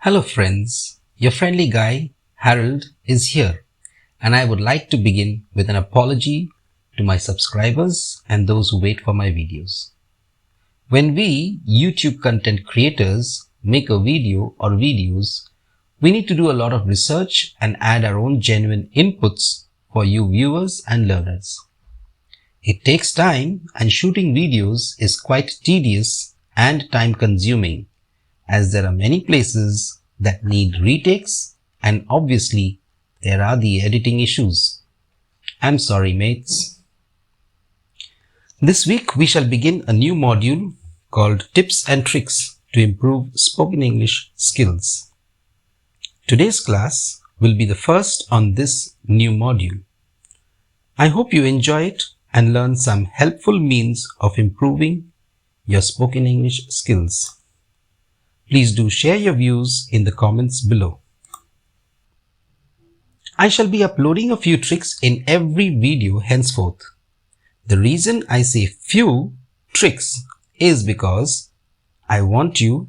Hello friends, your friendly guy Harold is here, and I would like to begin with an apology to my subscribers and those who wait for my videos. When we YouTube content creators make a video or videos, we need to do a lot of research and add our own genuine inputs for you viewers and learners. It takes time, and shooting videos is quite tedious and time consuming, as there are many places that need retakes, and obviously there are the editing issues. I'm sorry mates. This week we shall begin a new module called Tips and Tricks to Improve Spoken English Skills. Today's class will be the first on this new module. I hope you enjoy it and learn some helpful means of improving your spoken English skills. Please do share your views in the comments below. I shall be uploading a few tricks in every video henceforth. The reason I say few tricks is because I want you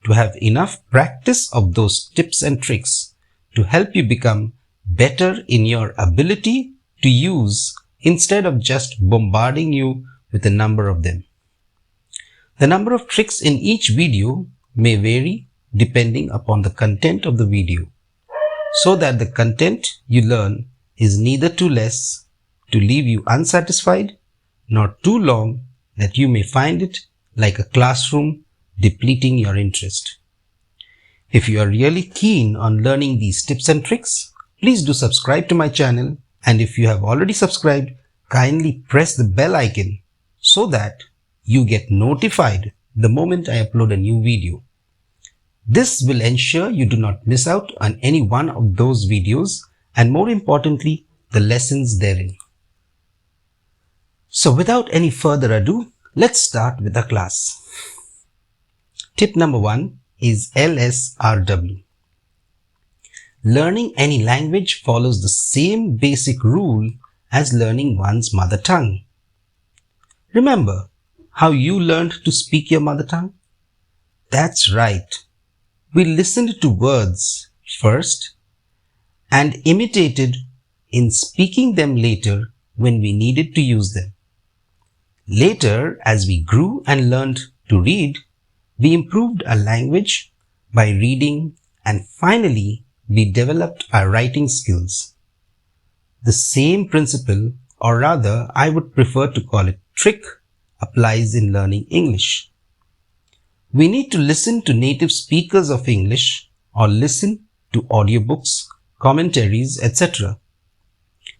to have enough practice of those tips and tricks to help you become better in your ability to use instead of just bombarding you with a number of them. The number of tricks in each video may vary depending upon the content of the video, so that the content you learn is neither too less to leave you unsatisfied nor too long that you may find it like a classroom depleting your interest. If you are really keen on learning these tips and tricks, please do subscribe to my channel, and if you have already subscribed, kindly press the bell icon so that you get notified the moment I upload a new video. This will ensure you do not miss out on any one of those videos, and more importantly, the lessons therein. So without any further ado, let's start with the class. Tip number 1 is LSRW. Learning any language follows the same basic rule as learning one's mother tongue. Remember how you learned to speak your mother tongue? That's right. We listened to words first and imitated in speaking them later when we needed to use them. Later, as we grew and learned to read, we improved our language by reading, and finally we developed our writing skills. The same principle, or rather I would prefer to call it trick, applies in learning English. We need to listen to native speakers of English or listen to audiobooks, commentaries, etc.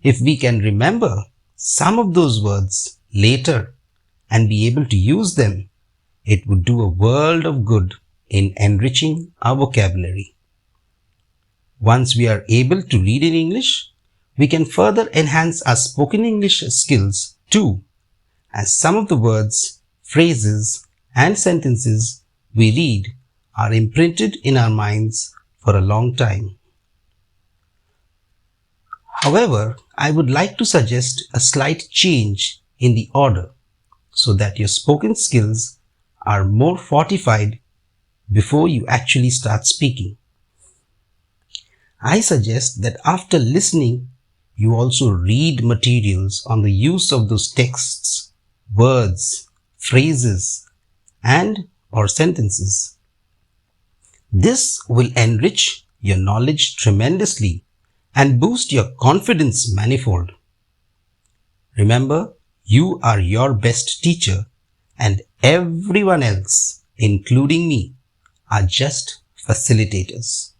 If we can remember some of those words later and be able to use them, it would do a world of good in enriching our vocabulary. Once we are able to read in English, we can further enhance our spoken English skills too, as some of the words, phrases, and sentences we read are imprinted in our minds for a long time. However, I would like to suggest a slight change in the order so that your spoken skills are more fortified before you actually start speaking. I suggest that after listening, you also read materials on the use of those texts, words, phrases, and or sentences. This will enrich your knowledge tremendously and boost your confidence manifold. Remember, you are your best teacher, and everyone else, including me, are just facilitators.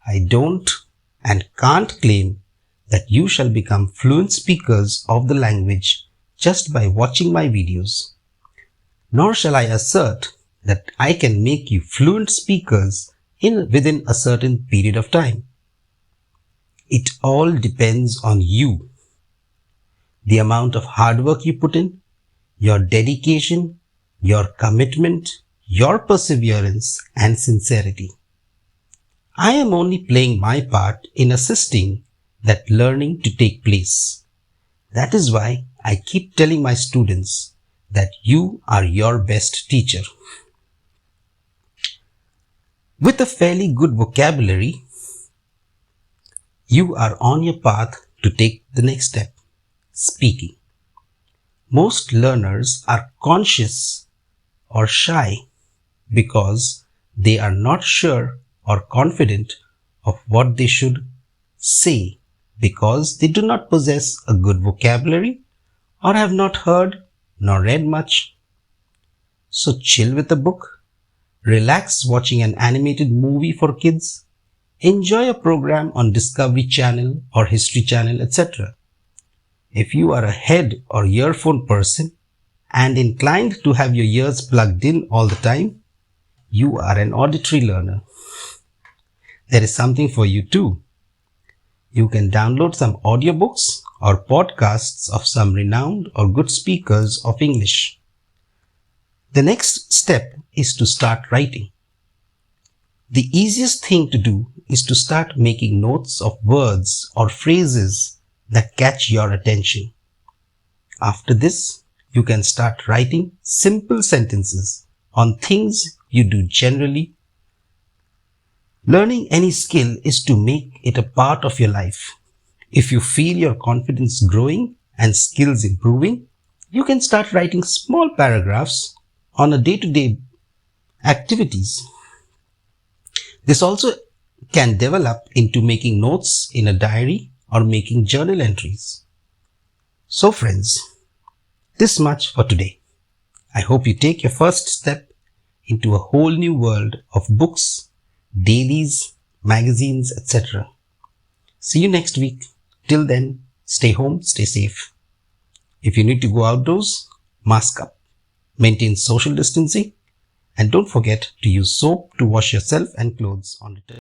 I don't and can't claim that you shall become fluent speakers of the language just by watching my videos. Nor shall I assert that I can make you fluent speakers within a certain period of time. It all depends on you. The amount of hard work you put in, your dedication, your commitment, your perseverance, and sincerity. I am only playing my part in assisting that learning to take place. That is why I keep telling my students that you are your best teacher. With a fairly good vocabulary, you are on your path to take the next step, speaking. Most learners are conscious or shy because they are not sure or confident of what they should say because they do not possess a good vocabulary or have not heard nor read much. So chill with a book, relax watching an animated movie for kids, enjoy a program on Discovery Channel or History Channel, etc. If you are a head or earphone person and inclined to have your ears plugged in all the time, you are an auditory learner. There is something for you too. You can download some audiobooks or podcasts of some renowned or good speakers of English. The next step is to start writing. The easiest thing to do is to start making notes of words or phrases that catch your attention. After this, you can start writing simple sentences on things you do generally. Learning any skill is to make it a part of your life. If you feel your confidence growing and skills improving, you can start writing small paragraphs on a day-to-day activities. This also can develop into making notes in a diary or making journal entries. So friends, this much for today. I hope you take your first step into a whole new world of books, dailies, magazines, etc. See you next week. Till then, stay home, stay safe. If you need to go outdoors, mask up, maintain social distancing, and don't forget to use soap to wash yourself and clothes on return.